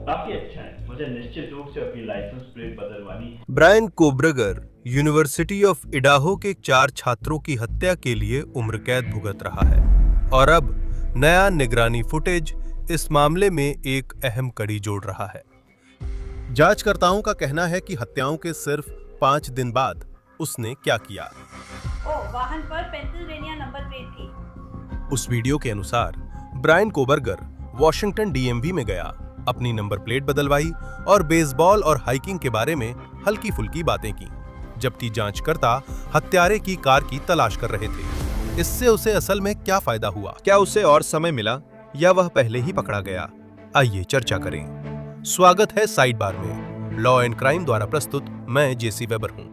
काफी अच्छा है। मुझे निश्चित रूप से अपनी लाइसेंस प्लेट बदलवानी है। ब्रायन कोब्रगर यूनिवर्सिटी ऑफ इडाहो के 4 छात्रों की हत्या के लिए उम्र कैद भुगत रहा है और अब नया निगरानी फुटेज इस मामले में एक अहम कड़ी जोड़ रहा है। जांचकर्ताओं का कहना है कि हत्याओं के सिर्फ 5 दिन बाद उसने क्या किया। वाहन पर पेंसिल्वेनिया नंबर प्लेट थी। उस वीडियो के अनुसार ब्रायन कोबरगर वॉशिंगटन डीएमवी में गया, अपनी नंबर प्लेट बदलवाई और बेसबॉल और हाइकिंग के बारे में हल्की फुल्की बातें की, जबकि जांचकर्ता हत्यारे की कार की तलाश कर रहे थे। इससे उसे असल में क्या फायदा हुआ? क्या उसे और समय मिला या वह पहले ही पकड़ा गया? आइए चर्चा करें। स्वागत है साइड बार में। लॉ एंड क्राइम द्वारा प्रस्तुत मैं जेसी वेबर हूं।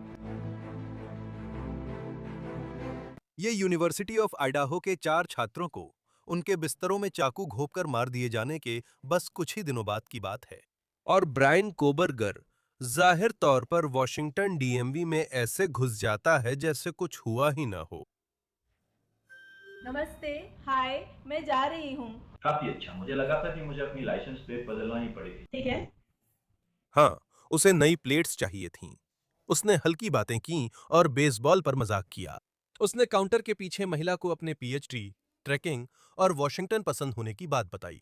ये यूनिवर्सिटी ऑफ आइडाहो के 4 छात्रों को उनके बिस्तरों में चाकू घोंपकर मार दिए जाने के बस कुछ ही दिनों बाद की बात है और ब्रायन कोबरगर जाहिर तौर पर वॉशिंगटन डीएमवी में ऐसे घुस जाता है जैसे कुछ हुआ ही ना हो। नमस्ते, हाय, मैं जा रही हूँ। काफी अच्छा। मुझे लगा था कि मुझे अपनी लाइसेंस प्लेट बदलवानी पड़ेगी। ठीक है। हाँ, उसे नई प्लेट्स चाहिए थीं। उसने हल्की बातें की और बेसबॉल पर मजाक किया। उसने काउंटर के पीछे महिला को अपने पीएचडी, ट्रैकिंग और वॉशिंगटन पसंद होने की बात बताई।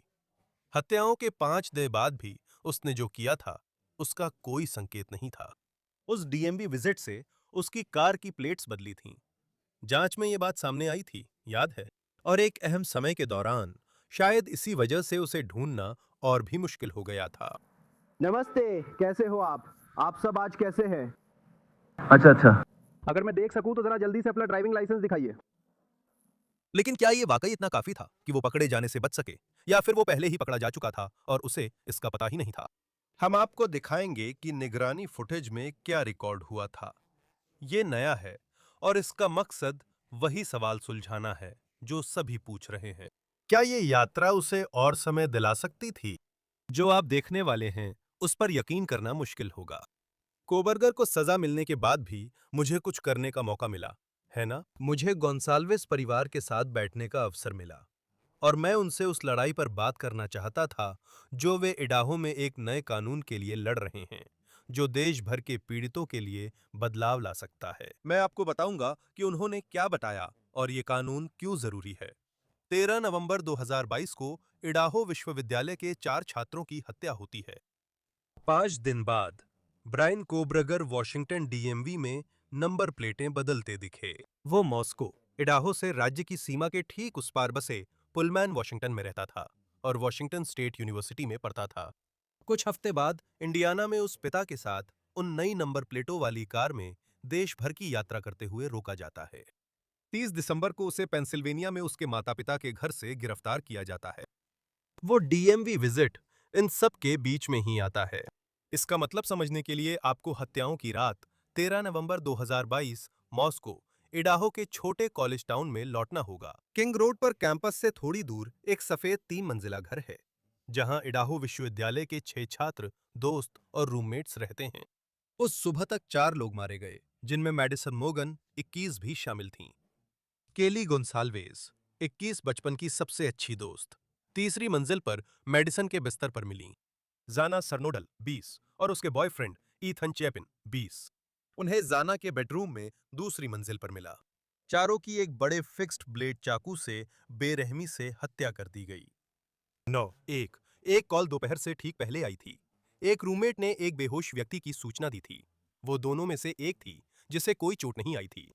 हत्याओं के 5 दिन बाद भी उसने जो किया था, उसका कोई संकेत नहीं था। उस डीएमवी विजिट से उसकी कार की प्लेट्स बदली थीं। जांच में ये बात सामने आई थी, याद है? और एक अहम समय के दौरान शायद इसी वजह से उसे ढूंढना और भी मुश्किल हो गया था। नमस्ते, कैसे हो आप? आप सब आज कैसे हैं? अच्छा। अगर मैं देख सकूं तो जरा जल्दी से अपना ड्राइविंग लाइसेंस दिखाइए। लेकिन क्या ये वाकई इतना काफी था कि वो पकड़े जाने से बच सके, या फिर वो पहले ही पकड़ा जा चुका था और उसे इसका पता ही नहीं था? हम आपको दिखाएंगे कि निगरानी फुटेज में क्या रिकॉर्ड हुआ था। ये नया है और इसका मकसद वही सवाल सुलझाना है जो सभी पूछ रहे हैं। क्या ये यात्रा उसे और समय दिला सकती थी? जो आप देखने वाले हैं उस पर यकीन करना मुश्किल होगा। कोबरगर को सजा मिलने के बाद भी मुझे कुछ करने का मौका मिला, है ना? मुझे गोंसाल्विस परिवार के साथ बैठने का अवसर मिला और मैं उनसे उस लड़ाई पर बात करना चाहता था जो वे इडाहो में एक नए कानून के लिए लड़ रहे हैं, जो देश भर के पीड़ितों के लिए बदलाव ला सकता है। मैं आपको बताऊंगा कि उन्होंने क्या बताया और ये कानून क्यों जरूरी है। 13 नवंबर 2022 को इडाहो विश्वविद्यालय के 4 छात्रों की हत्या होती है। 5 दिन बाद ब्रायन कोबरगर वॉशिंगटन डीएमवी में नंबर प्लेटें बदलते दिखे। वो मॉस्को, इडाहो से राज्य की सीमा के ठीक उस पार बसे पुलमैन, वॉशिंगटन में रहता था और वॉशिंगटन स्टेट यूनिवर्सिटी में पढ़ता था। कुछ हफ्ते बाद इंडियाना में उस पिता के साथ उन नई नंबर प्लेटों वाली कार में देश भर की यात्रा करते हुए रोका जाता है। 30 दिसंबर को उसे पेंसिल्वेनिया में उसके माता-पिता के घर से गिरफ्तार किया जाता है। वो डीएमवी विजिट इन सब के बीच में ही आता है। इसका मतलब समझने के लिए आपको हत्याओं की रात 13 नवंबर 2022 मॉस्को, इडाहो के छोटे कॉलेज टाउन में लौटना होगा। किंग रोड पर कैंपस से थोड़ी दूर एक सफेद 3 मंजिला घर है, जहां इडाहो विश्वविद्यालय के 6 छात्र, दोस्त और रूममेट्स रहते हैं। उस सुबह तक 4 लोग मारे गए, जिनमें मैडिसन मोगन 21 भी शामिल थीं। केली गोंसाल्वेज 21 बचपन की सबसे अच्छी दोस्त, तीसरी मंजिल पर मेडिसन के बिस्तर पर मिली। जाना सरनोडल 20 और उसके बॉयफ्रेंड ईथन चैपिन 20। उन्हें जाना के बेडरूम में दूसरी मंजिल पर मिला। चारों की एक बड़े फिक्स्ड ब्लेड चाकू से बेरहमी से हत्या कर दी गई। 9 एक कॉल दोपहर से ठीक पहले आई थी। एक रूममेट ने एक बेहोश व्यक्ति की सूचना दी थी। वो दोनों में से एक थी जिसे कोई चोट नहीं आई थी।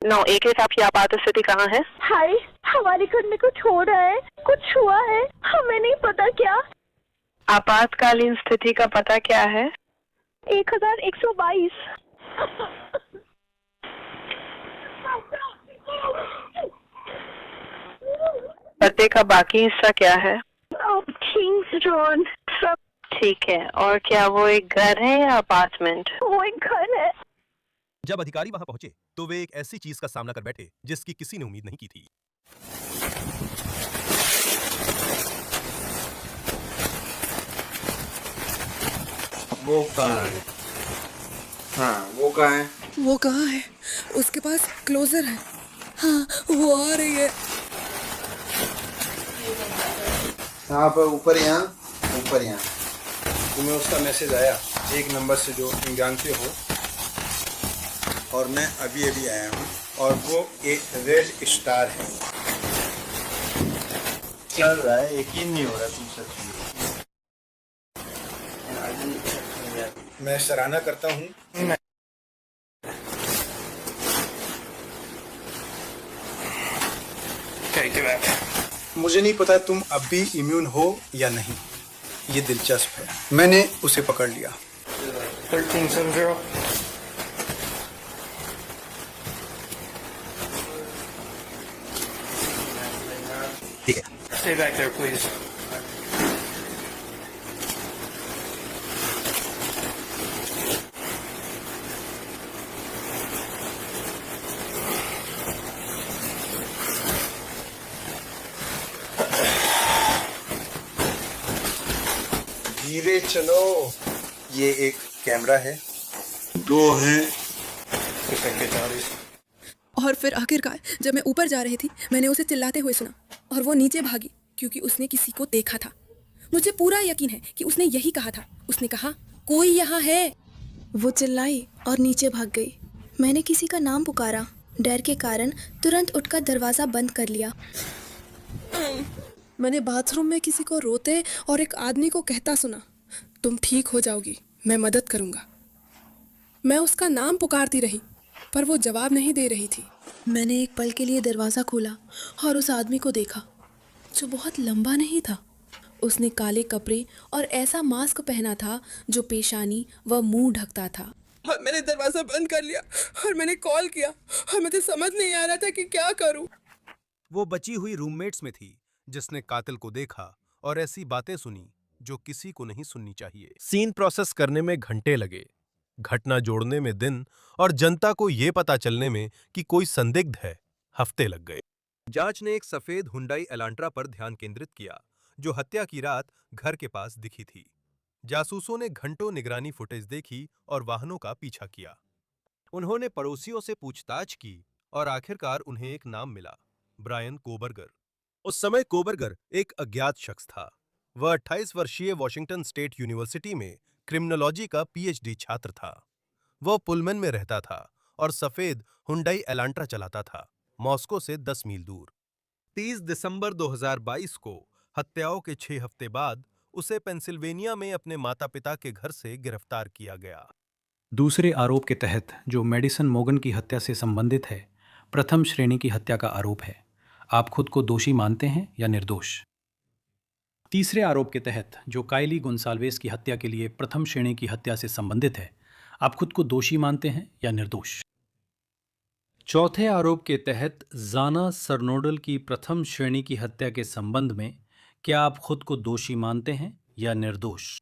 9 के आपकी आपात स्थिति कहाँ है? हाय, हमारे घर में कुछ हो रहा है, कुछ हुआ है, हमें नहीं पता क्या। आपातकालीन स्थिति का पता क्या है? 1122। पते का बाकी हिस्सा क्या है? Kings road. सब ठीक है। और क्या वो एक घर है या अपार्टमेंट? वो एक घर है। जब अधिकारी वहां पहुंचे तो वे एक ऐसी चीज का सामना कर बैठे जिसकी किसी ने उम्मीद नहीं की थी। वो कहाँ है? हाँ, वो कहाँ है? वो कहाँ है? उसके पास क्लोजर है। हाँ, वो आ रही है। यहाँ पर ऊपर, यहाँ बढ़िया। तुम्हें उसका मैसेज आया एक नंबर से जो तुम जानते हो, और मैं अभी अभी आया हूँ। और वो एक रेड स्टार है। चल रहा है, यकीन नहीं हो रहा तुम सच में। मैं सराहना करता हूँ। मुझे नहीं पता तुम अब भी इम्यून हो या नहीं, ये दिलचस्प है। मैंने उसे पकड़ लिया। 1370। Stay back there, please. धीरे चलो। ये एक कैमरा है, 2 हैं। और फिर आखिरकार जब मैं ऊपर जा रही थी, मैंने उसे चिल्लाते हुए सुना और वो नीचे भागी क्योंकि उसने किसी को देखा था। मुझे पूरा यकीन है कि उसने यही कहा था। उसने कहा, कोई यहाँ है। वो चिल्लाई और नीचे भाग गई। मैंने किसी का नाम पुकारा। डर के कारण तुरंत उठकर दरवाज़ा बंद कर लिया। मैंने बाथरूम में किसी को रोते और एक आदमी को कहता सुना, तुम ठीक हो जाओगी, मैं मदद करूँगा। मैं उसका नाम पुकारती रही पर वो जवाब नहीं दे रही थी। मैंने एक पल के लिए दरवाज़ा खोला और उस आदमी को देखा जो बहुत लंबा नहीं था। उसने काले कपड़े और ऐसा मास्क पहना था जो पेशानी व मुंह ढकता था। और मैंने दरवाज़ा बंद कर लिया और मैंने कॉल किया और मुझे समझ नहीं आ रहा था कि क्या करूं। वो बची हुई रूममेट्स में थी जिसने कातिल को देखा और ऐसी बातें सुनी जो किसी को नहीं सुननी चाहिए। सीन प्रोसेस करने में घंटे लगे, घटना जोड़ने में दिन और जनता को यह पता चलने में कि कोई संदिग्ध है हफ्ते लग गए। जांच ने एक सफेद हुंडई एलांट्रा पर ध्यान केंद्रित किया जो हत्या की रात घर के पास दिखी थी। जासूसों ने घंटों निगरानी फुटेज देखी और वाहनों का पीछा किया। उन्होंने पड़ोसियों से पूछताछ की और आखिरकार उन्हें एक नाम मिला, ब्रायन कोबरगर। उस समय कोबरगर एक अज्ञात शख्स था। वह 28 वर्षीय वॉशिंगटन स्टेट यूनिवर्सिटी में क्रिमिनोलॉजी का पीएचडी छात्र था। वह पुलमन में रहता था और सफेद हुंडई एलांट्रा चलाता था, मॉस्को से 10 मील दूर। 30 दिसंबर 2022 को हत्याओं के 6 हफ्ते बाद उसे पेंसिल्वेनिया में अपने माता-पिता के घर से गिरफ्तार किया गया। दूसरे आरोप के तहत जो मेडिसन मोगन की हत्या से संबंधित है, प्रथम श्रेणी की हत्या का आरोप है। आप खुद को दोषी मानते हैं या निर्दोष? तीसरे आरोप के तहत जो काइली गोंसाल्वेस की हत्या के लिए प्रथम श्रेणी की हत्या से संबंधित है, आप खुद को दोषी मानते हैं या निर्दोष? चौथे आरोप के तहत जाना सरनोडल की प्रथम श्रेणी की हत्या के संबंध में क्या आप खुद को दोषी मानते हैं या निर्दोष?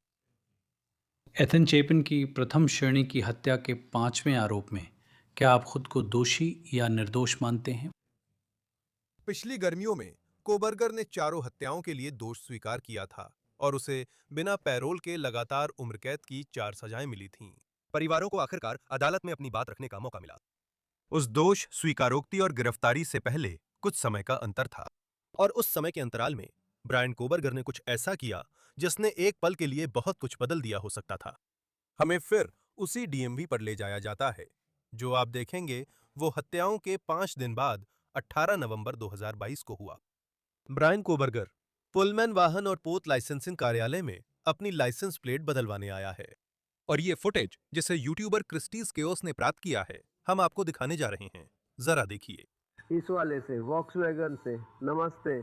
एथन चैपिन की प्रथम श्रेणी की हत्या के 5वें आरोप में क्या आप खुद को दोषी या निर्दोष मानते हैं? पिछली गर्मियों में कोबरगर ने चारों हत्याओं के लिए दोष स्वीकार किया था और उसे बिना पैरोल के लगातार उम्र कैद की 4 सजाएं मिली थीं। परिवारों को आखिरकार अदालत में अपनी बात रखने का मौका मिला। उस दोष स्वीकारोक्ति और गिरफ्तारी से पहले कुछ समय का अंतर था और उस समय के अंतराल में ब्रायन कोबरगर ने कुछ ऐसा किया जिसने एक पल के लिए बहुत कुछ बदल दिया हो सकता था। हमें फिर उसी डीएमवी पर ले जाया जाता है जो आप देखेंगे वो हत्याओं के 5 दिन बाद 18 नवंबर 2022 को हुआ। ब्रायन कोबरगर पुलमैन वाहन और पोत लाइसेंसिंग कार्यालय में अपनी लाइसेंस प्लेट बदलवाने आया है और ये फुटेज जिसे यूट्यूबर क्रिस्टीज केओस ने प्राप्त किया है हम आपको दिखाने जा रहे हैं। जरा देखिए। इस वाले से, वॉक्सवैगन से। नमस्ते।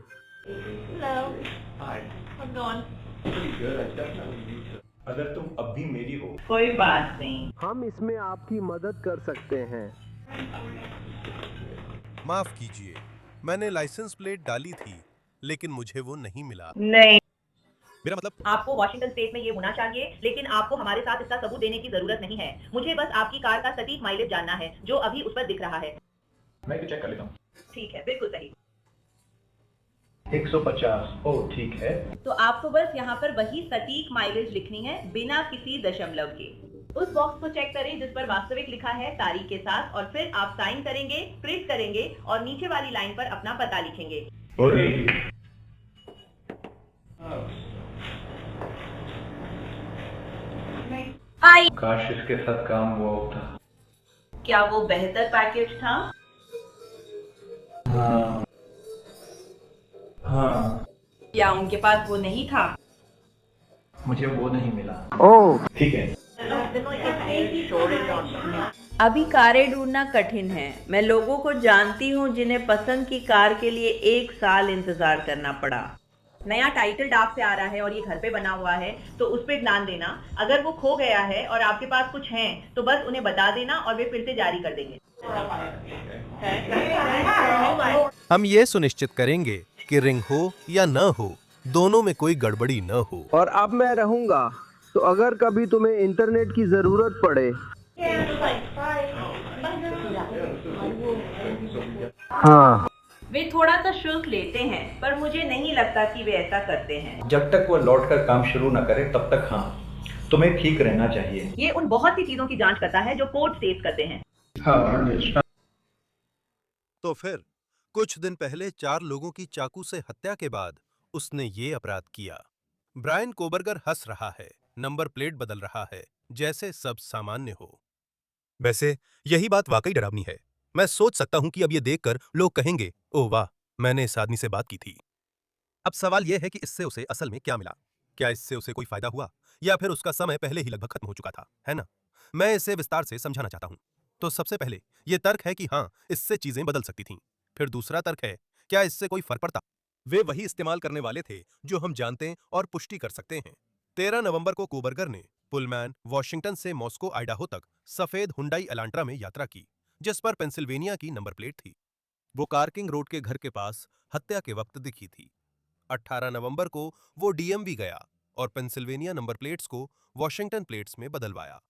अगर तुम अब भी मेरी हो, कोई बात नहीं, हम इसमें आपकी मदद कर सकते हैं। माफ कीजिए, मैंने लाइसेंस प्लेट डाली थी लेकिन मुझे वो नहीं मिला। नहीं, मेरा मतलब आपको वॉशिंगटन स्टेट में ये होना चाहिए, लेकिन आपको हमारे साथ इसका सबूत देने की जरूरत नहीं है। मुझे बस आपकी कार का सटीक माइलेज जानना है जो अभी उस पर दिख रहा है। मैं तो चेक कर लेता हूँ। ठीक है, बिल्कुल सही। 150। ओह ठीक है। तो आपको बस यहाँ पर वही सटीक माइलेज लिखनी है बिना किसी दशमलव के। उस बॉक्स को चेक करें जिस पर वास्तविक लिखा है तारीख के साथ, और फिर आप साइन करेंगे, प्रिंट करेंगे और नीचे वाली लाइन पर अपना पता लिखेंगे। आई। काश इसके साथ काम हुआ होता। क्या वो बेहतर पैकेज था? हाँ, या उनके पास वो नहीं था? मुझे वो नहीं मिला। ओह, ठीक है। अभी कारें ढूंढना कठिन है। मैं लोगों को जानती हूँ जिन्हें पसंद की कार के लिए 1 साल इंतजार करना पड़ा। नया टाइटल डाक से आ रहा है और ये घर पे बना हुआ है, तो उस पे ध्यान देना। अगर वो खो गया है और आपके पास कुछ है तो बस उन्हें बता देना और वे फिर से जारी कर देंगे। हम ये सुनिश्चित करेंगे कि रिंग हो या न हो, दोनों में कोई गड़बड़ी न हो। और अब मैं रहूंगा, तो अगर कभी तुम्हें इंटरनेट की जरूरत पड़े। हाँ, वे थोड़ा सा शुल्क लेते हैं, पर मुझे नहीं लगता कि वे ऐसा करते हैं। जब तक वो लौट कर काम शुरू न करे तब तक हाँ, तुम्हें ठीक रहना चाहिए। ये उन बहुत सी चीजों की जांच करता है जो कोड सेव करते हैं। तो फिर कुछ दिन पहले 4 लोगों की चाकू से हत्या के बाद उसने ये अपराध किया। ब्रायन कोबरगर हंस रहा है, नंबर प्लेट बदल रहा है, जैसे सब सामान्य हो। वैसे यही बात वाकई डरावनी है। मैं सोच सकता हूं कि अब ये देखकर लोग कहेंगे, ओह वाह, मैंने इस आदमी से बात की थी। अब सवाल यह है कि इससे उसे असल में क्या मिला? क्या इससे उसे कोई फायदा हुआ, या फिर उसका समय पहले ही लगभग खत्म हो चुका था, है ना? मैं इसे विस्तार से समझाना चाहता हूं। तो सबसे पहले यह तर्क है कि हाँ, इससे चीजें बदल सकती थीं। फिर दूसरा तर्क है, क्या इससे कोई फर्क पड़ता? वे वही इस्तेमाल करने वाले थे जो हम जानते और पुष्टि कर सकते हैं। 13 नवंबर को कोबरगर ने पुलमैन, वॉशिंगटन से मॉस्को, आइडाहो तक सफेद हुंडई एलांट्रा में यात्रा की, जिस पर पेंसिल्वेनिया की नंबर प्लेट थी। वो कार्किंग रोड के घर के पास हत्या के वक्त दिखी थी। 18 नवंबर को वो डीएमवी गया और पेंसिल्वेनिया नंबर प्लेट्स को वॉशिंगटन प्लेट्स में बदलवाया।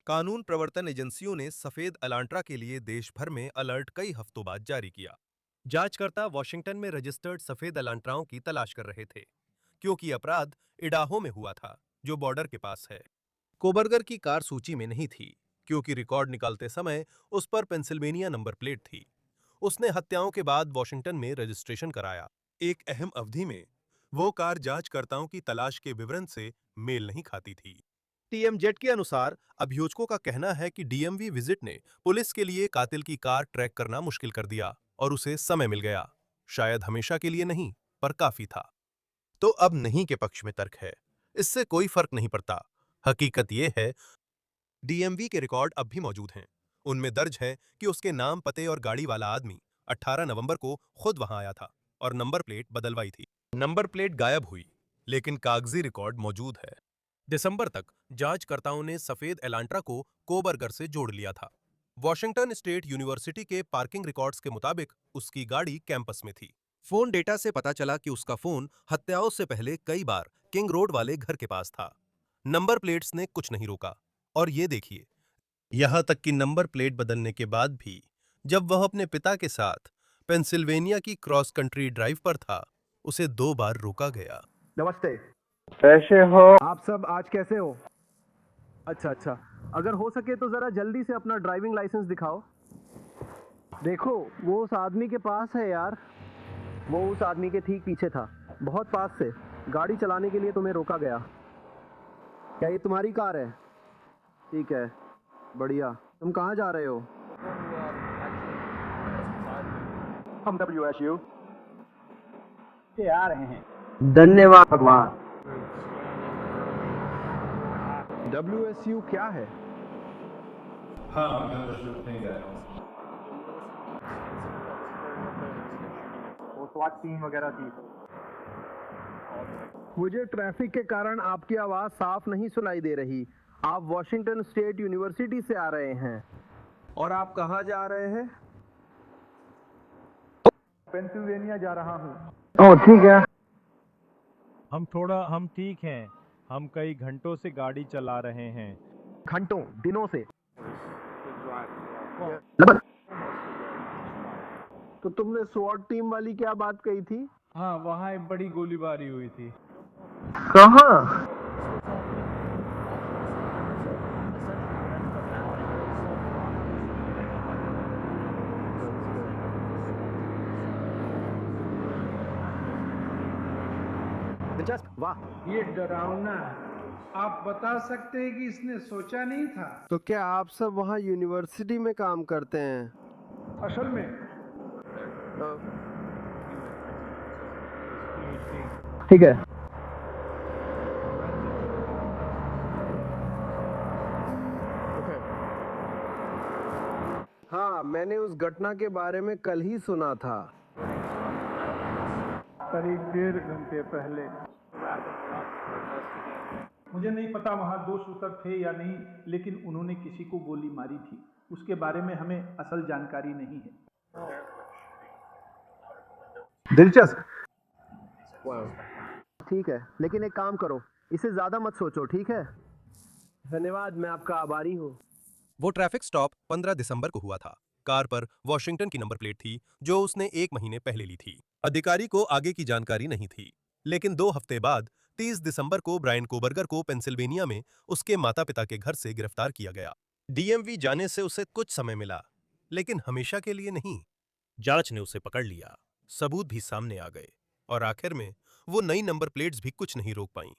कानून प्रवर्तन एजेंसियों ने सफेद एलांट्रा के लिए देश भर में अलर्ट कई हफ्तों बाद जारी किया। जांचकर्ता वॉशिंगटन में रजिस्टर्ड सफेद एलांट्राओं की तलाश कर रहे थे, क्योंकि अपराध इडाहो में हुआ था, जो बॉर्डर के पास है। कोबरगर की कार सूची में नहीं थी, क्योंकि रिकॉर्ड निकालते समय उस पर पेंसिल्वेनिया नंबर प्लेट थी। उसने हत्याओं के बाद वॉशिंगटन में रजिस्ट्रेशन कराया। एक अहम अवधि में वो कार जांचकर्ताओं की तलाश के विवरण से मेल नहीं खाती थी। टीएमजेड के अनुसार अभियोजकों का कहना है कि डीएमवी विजिट ने पुलिस के लिए कातिल की कार ट्रैक करना मुश्किल कर दिया और उसे समय मिल गया। शायद हमेशा के लिए नहीं, पर काफी था। तो अब नहीं के पक्ष में तर्क है, इससे कोई फर्क नहीं पड़ता। हकीकत यह है, डीएमवी के रिकॉर्ड अब भी मौजूद हैं। उनमें दर्ज है कि उसके नाम, पते और गाड़ी वाला आदमी 18 नवंबर को खुद वहां आया था और नंबर प्लेट बदलवाई थी। नंबर प्लेट गायब हुई, लेकिन कागजी रिकॉर्ड मौजूद है। दिसंबर तक जांचकर्ताओं ने सफेद एलांट्रा को कोबरगर से जोड़ लिया था। वॉशिंगटन स्टेट यूनिवर्सिटी के पार्किंग रिकॉर्ड्स के मुताबिक उसकी गाड़ी कैंपस में थी। फोन डेटा से पता चला कि उसका फोन हत्याओं से पहले कई बार किंग रोड वाले घर के पास था। नंबर प्लेट्स ने कुछ नहीं रोका, और ये देखिए, यहां तक कि नंबर प्लेट बदलने के बाद भी जब वह अपने पिता के साथ पेंसिल्वेनिया की क्रॉस कंट्री ड्राइव पर था, उसे 2 बार रोका गया। नमस्ते, कैसे हो? आप सब आज कैसे हो? अच्छा, अगर हो सके तो जरा जल्दी से अपना ड्राइविंग लाइसेंस दिखाओ। देखो, वो उस आदमी के पास है यार। वो उस आदमी के ठीक पीछे था, बहुत पास से। गाड़ी चलाने के लिए तुम्हें रोका गया। क्या ये तुम्हारी कार है? ठीक है, बढ़िया। तुम कहाँ जा रहे हो? हम WSU से आ रहे हैं। धन्यवाद भगवान। WSU क्या है? वो SWAT टीम वगैरह थी। मुझे ट्रैफिक के कारण आपकी आवाज साफ नहीं सुनाई दे रही। आप वॉशिंगटन स्टेट यूनिवर्सिटी से आ रहे हैं, और आप कहाँ जा रहे हैं? पेंसिल्वेनिया जा रहा हूँ। ओह, ठीक है। हम ठीक हैं। हम कई घंटों से गाड़ी चला रहे हैं। घंटों, दिनों से? तो तुमने स्वॉट टीम वाली क्या बात कही थी? हाँ, वहाँ एक बड़ी गोलीबारी हुई थी। कहाँ? दिलचस्प, वाह। ये डरावना आप बता सकते हैं कि इसने सोचा नहीं था? तो क्या आप सब वहाँ यूनिवर्सिटी में काम करते हैं? असल में ठीक है। हाँ, मैंने उस घटना के बारे में कल ही सुना था। करीब 1.5 घंटे पहले। मुझे नहीं पता वहाँ 2 शूटर थे या नहीं, लेकिन उन्होंने किसी को गोली मारी थी। उसके बारे में हमें असल जानकारी नहीं है। दिलचस्प। ठीक है, लेकिन एक काम करो, इसे ज्यादा मत सोचो, ठीक है? धन्यवाद, मैं आपका आभारी हूँ। वो ट्रैफिक स्टॉप 15 दिसंबर को हुआ था। कार पर वॉशिंगटन की नंबर प्लेट थी जो उसने 1 महीने पहले ली थी। अधिकारी को आगे की जानकारी नहीं थी, लेकिन 2 हफ्ते बाद 30 दिसंबर को ब्रायन कोबर्गर को पेंसिल्वेनिया में उसके माता पिता के घर से गिरफ्तार किया गया। डीएमवी जाने से उसे कुछ समय मिला, लेकिन हमेशा के लिए नहीं। जांच ने उसे पकड़ लिया, सबूत भी सामने आ गए और आखिर में वो नई नंबर प्लेट्स भी कुछ नहीं रोक पाईं।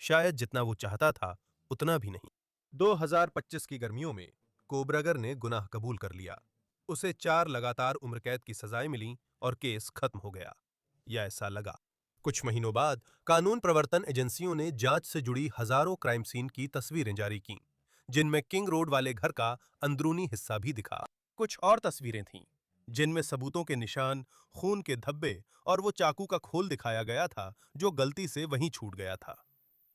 शायद जितना वो चाहता था उतना भी नहीं। 2025 की गर्मियों में कोबरगर ने गुनाह कबूल कर लिया। उसे 4 लगातार उम्र कैद की सजाएं मिलीं और केस खत्म हो गया, या ऐसा लगा। कुछ महीनों बाद कानून प्रवर्तन एजेंसियों ने जांच से जुड़ी हजारों क्राइम सीन की तस्वीरें जारी कीं, जिनमें किंग रोड वाले घर का अंदरूनी हिस्सा भी दिखा। कुछ और तस्वीरें थीं जिनमें सबूतों के निशान, खून के धब्बे और वो चाकू का खोल दिखाया गया था जो गलती से वहीं छूट गया था।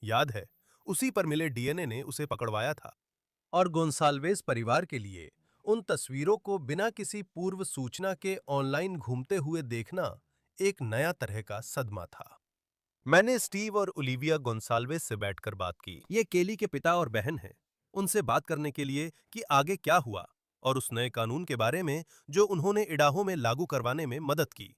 याद है, उसी पर मिले डीएनए ने उसे पकड़वाया था। और गोंसाल्वेस परिवार के लिए उन तस्वीरों को बिना किसी पूर्व सूचना के ऑनलाइन घूमते हुए देखना एक नया तरह का सदमा था। मैंने स्टीव और ओलिविया गोंसाल्वेस से बैठकर बात की। ये केली के पिता और बहन हैं। उनसे बात करने के लिए कि आगे क्या हुआ और उस नए कानून के बारे में जो उन्होंने इडाहो में लागू करवाने में मदद की,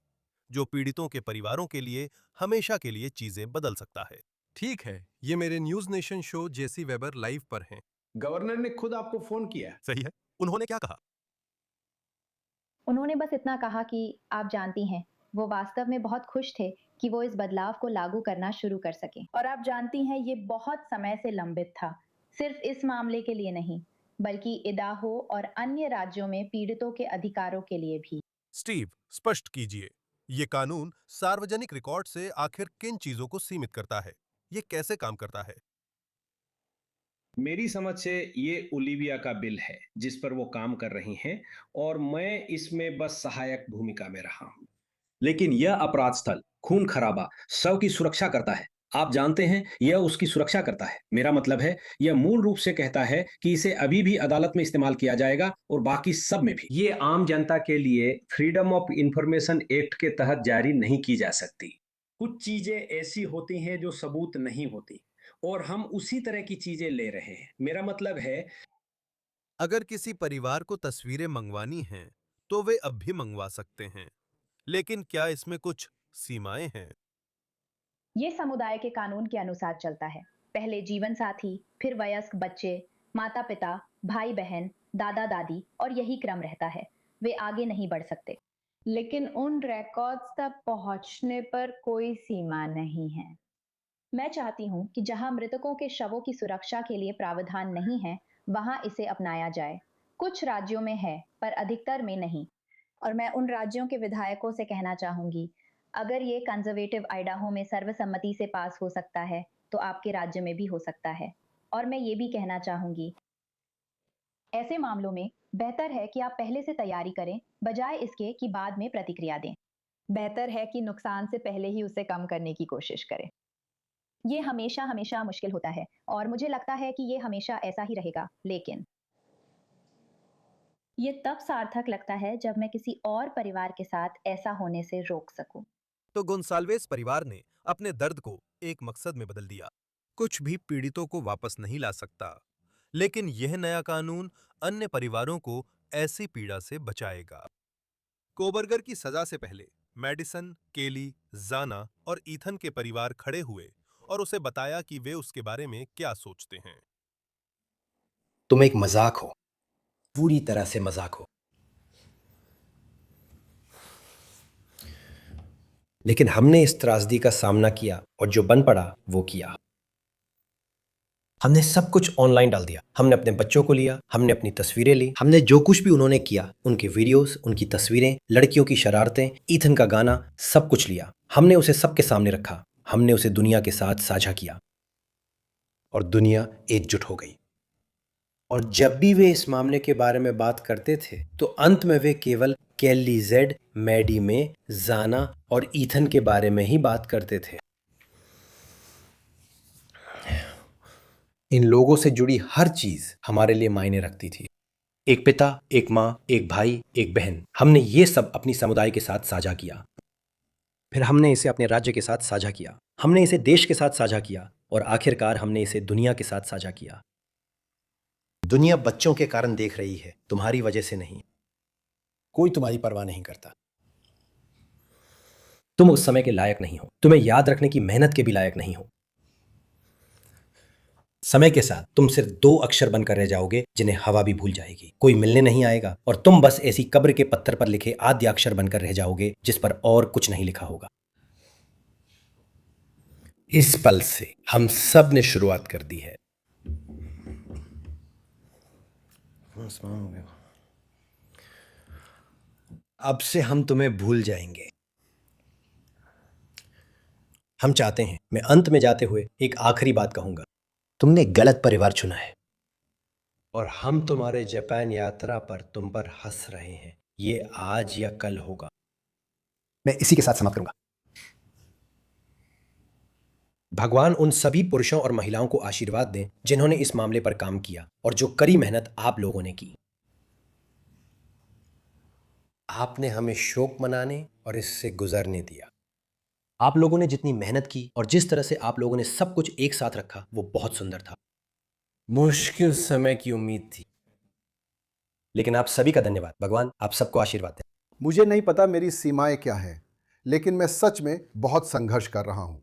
जो पीड़ितों के परिवारों के लिए हमेशा के लिए चीजें बदल सकता है। ठीक है, ये मेरे न्यूज नेशन शो जेसी वेबर लाइव पर हैं। गवर्नर ने खुद आपको फोन किया। सही है। उन्होंने क्या कहा? उन्होंने बस इतना कहा कि आप जानती हैं, वो वास्तव में बहुत खुश थे कि वो इस बदलाव को लागू करना शुरू कर सकें। और आप जानती हैं, ये बहुत समय से लंबित था, सिर्फ इस मामले के लिए नहीं, बल्कि इडाहो और अन्य राज्यों में पीड़ितों के अधिकारों के लिए भी। स्टीव, स्पष्ट कीजिए, ये कानून सार्वजनिक रिकॉर्ड से आखिर किन चीजों को सीमित करता है? ये कैसे काम करता है? मेरी समझ से ये ओलिविया का बिल है जिस पर वो काम कर रही हैं, और मैं इसमें बस सहायक भूमिका में रहा हूं। लेकिन यह अपराध स्थल खून खराबा शव की सुरक्षा करता है। आप जानते हैं, यह उसकी सुरक्षा करता है। मेरा मतलब है, यह मूल रूप से कहता है कि इसे अभी भी अदालत में इस्तेमाल किया जाएगा और बाकी सब में भी। ये आम जनता के लिए फ्रीडम ऑफ इंफॉर्मेशन एक्ट के तहत जारी नहीं की जा सकती। कुछ चीजें ऐसी होती हैं जो सबूत नहीं होती, और हम उसी तरह की चीजें ले रहे हैं। मेरा मतलब है, अगर किसी परिवार को तस्वीरें मंगवानी हैं, तो वे अब भी मंगवा सकते हैं, लेकिन क्या इसमें कुछ सीमाएं हैं? ये समुदाय के कानून के अनुसार चलता है। पहले जीवन साथी, फिर वयस्क बच्चे, माता पिता, भाई बहन, दादा दादी, और यही क्रम रहता है। वे आगे नहीं बढ़ सकते। लेकिन उन रिकॉर्ड्स तक पहुंचने पर कोई सीमा नहीं है। मैं चाहती हूँ कि जहां मृतकों के शवों की सुरक्षा के लिए प्रावधान नहीं है, वहां इसे अपनाया जाए। कुछ राज्यों में है, पर अधिकतर में नहीं। और मैं उन राज्यों के विधायकों से कहना चाहूंगी, अगर ये कंजर्वेटिव आइडाहो में सर्वसम्मति से पास हो सकता है, तो आपके राज्य में भी हो सकता है। और मैं ये भी कहना चाहूंगी, ऐसे मामलों में बेहतर है कि आप पहले से तैयारी करें, बजाय इसके कि बाद में प्रतिक्रिया दें। बेहतर है कि नुकसान से पहले ही उसे कम करने की कोशिश करें। ये हमेशा हमेशा मुश्किल होता है, और मुझे लगता है कि ये हमेशा ऐसा ही रहेगा, लेकिन ये तब सार्थक लगता है जब मैं किसी और परिवार के साथ ऐसा होने से रोक सकूं। तो गोंसाल्वेस परिवार ने अपने दर्द को एक मकसद में बदल दिया। कुछ भी पीड़ितों को वापस नहीं ला सकता, लेकिन यह नया कानून अन्य परिवारों को ऐसी पीड़ा से बचाएगा। कोबरगर की सजा से पहले मैडिसन, केली, जाना और ईथन के परिवार खड़े हुए और उसे बताया कि वे उसके बारे में क्या सोचते हैं। तुम एक मजाक हो, पूरी तरह से मजाक हो। लेकिन हमने इस त्रासदी का सामना किया और जो बन पड़ा वो किया। हमने सब कुछ ऑनलाइन डाल दिया। हमने अपने बच्चों को लिया, हमने अपनी तस्वीरें ली, हमने जो कुछ भी उन्होंने किया, उनके वीडियोस, उनकी तस्वीरें, लड़कियों की शरारतें, ईथन का गाना, सब कुछ लिया। हमने उसे सबके सामने रखा, हमने उसे दुनिया के साथ साझा किया और दुनिया एकजुट हो गई। और जब भी वे इस मामले के बारे में बात करते थे तो अंत में वे केवल केली जेड, मैडी में, जाना और ईथन के बारे में ही बात करते थे। इन लोगों से जुड़ी हर चीज हमारे लिए मायने रखती थी। एक पिता, एक माँ, एक भाई, एक बहन। हमने ये सब अपनी समुदाय के साथ साझा किया। फिर हमने इसे अपने राज्य के साथ साझा किया, हमने इसे देश के साथ साझा किया और आखिरकार हमने इसे दुनिया के साथ साझा किया। दुनिया बच्चों के कारण देख रही है, तुम्हारी वजह से नहीं। कोई तुम्हारी परवाह नहीं करता। तुम उस समय के लायक नहीं हो, तुम्हें याद रखने की मेहनत के भी लायक नहीं हो। समय के साथ तुम सिर्फ 2 अक्षर बनकर रह जाओगे जिन्हें हवा भी भूल जाएगी। कोई मिलने नहीं आएगा और तुम बस ऐसी कब्र के पत्थर पर लिखे आद्य अक्षर बनकर रह जाओगे जिस पर और कुछ नहीं लिखा होगा। इस पल से हम सब ने शुरुआत कर दी है। अब से हम तुम्हें भूल जाएंगे। हम चाहते हैं, मैं अंत में जाते हुए एक आखिरी बात कहूंगा। तुमने गलत परिवार चुना है और हम तुम्हारे जापान यात्रा पर तुम पर हंस रहे हैं। ये आज या कल होगा। मैं इसी के साथ समाप्त करूंगा। भगवान उन सभी पुरुषों और महिलाओं को आशीर्वाद दें जिन्होंने इस मामले पर काम किया और जो कड़ी मेहनत आप लोगों ने की। आपने हमें शोक मनाने और इससे गुजरने दिया। आप लोगों ने जितनी मेहनत की और जिस तरह से आप लोगों ने सब कुछ एक साथ रखा वो बहुत सुंदर था। मुश्किल समय की उम्मीद थी, लेकिन आप सभी का धन्यवाद। भगवान आप सबको आशीर्वाद दें। मुझे नहीं पता मेरी सीमाएं क्या हैं, लेकिन मैं सच में बहुत संघर्ष कर रहा हूं।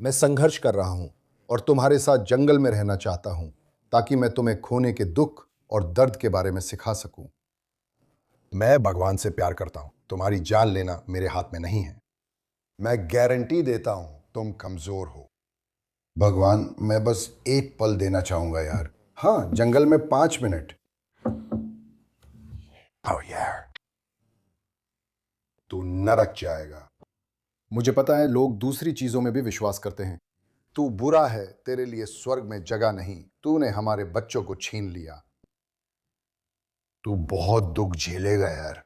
मैं संघर्ष कर रहा हूं और तुम्हारे साथ जंगल में रहना चाहता हूं ताकि मैं तुम्हें खोने के दुख और दर्द के बारे में सिखा सकूं। मैं भगवान से प्यार करता हूं, तुम्हारी जान लेना मेरे हाथ में नहीं है। मैं गारंटी देता हूं तुम कमजोर हो। भगवान मैं बस एक पल देना चाहूंगा यार। हाँ, जंगल में 5 मिनट। ओह यार, तू नरक जाएगा। मुझे पता है लोग दूसरी चीजों में भी विश्वास करते हैं। तू बुरा है, तेरे लिए स्वर्ग में जगह नहीं। तूने हमारे बच्चों को छीन लिया। तू बहुत दुख झेलेगा यार।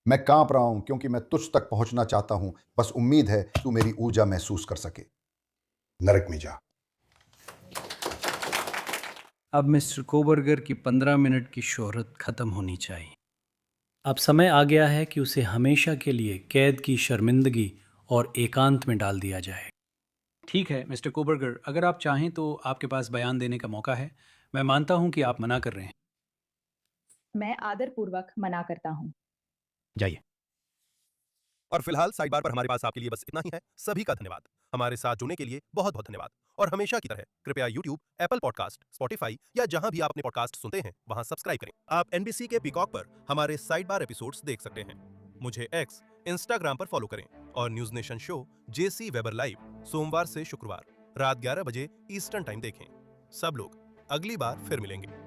मैं कांप रहा हूं क्योंकि मैं तुझ तक पहुंचना चाहता हूं। बस उम्मीद है तू मेरी ऊर्जा महसूस कर सके। नरक में जा। अब मिस्टर कोबर्गर की 15 मिनट की शोहरत खत्म होनी चाहिए। अब समय आ गया है कि उसे हमेशा के लिए कैद की शर्मिंदगी और एकांत में डाल दिया जाए। ठीक है मिस्टर कोबर्गर, अगर आप चाहें तो आपके पास बयान देने का मौका है। मैं मानता हूं कि आप मना कर रहे हैं। मैं आदरपूर्वक मना करता हूं। जाइए। और फिलहाल साइड बार पर हमारे पास आपके लिए बस इतना ही है। सभी का धन्यवाद। हमारे साथ जुड़ने के लिए बहुत बहुत धन्यवाद। और हमेशा की तरह कृपया YouTube, एप्पल पॉडकास्ट, स्पॉटिफाई या जहां भी आप अपने पॉडकास्ट सुनते हैं वहां सब्सक्राइब करें। आप NBC के पीकॉक पर हमारे साइड बार एपिसोड्स देख सकते हैं। मुझे X, Instagram पर फॉलो करें और news nation show JC weber live सोमवार से शुक्रवार रात 11 बजे ईस्टर्न टाइम देखें। सब लोग अगली बार फिर मिलेंगे।